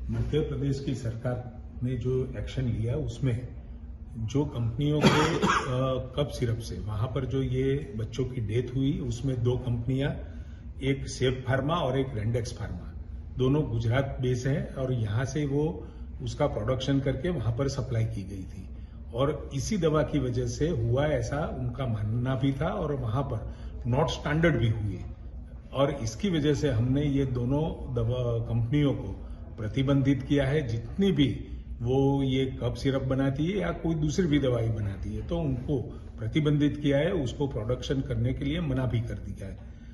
मध्य प्रदेश की सरकार ने जो एक्शन लिया उसमें जो कंपनियों के कप सिरप से वहां पर जो ये बच्चों की डेथ हुई उसमें 2 कंपनियां, एक सेफ फार्मा और एक रेंडेक्स फार्मा, दोनों गुजरात बेस हैं और यहां से वो उसका प्रोडक्शन करके वहां पर सप्लाई की गई थी और इसी दवा की वजह से हुआ ऐसा उनका मानना भी था और वहां पर नॉट स्टैंडर्ड भी हुए और इसकी वजह से हमने ये दोनों दवा कंपनियों को प्रतिबंधित किया है। जितनी भी वो ये कप सिरप बनाती है या कोई दूसरी भी दवाई बनाती है तो उनको प्रतिबंधित किया है, उसको प्रोडक्शन करने के लिए मना भी कर दिया है।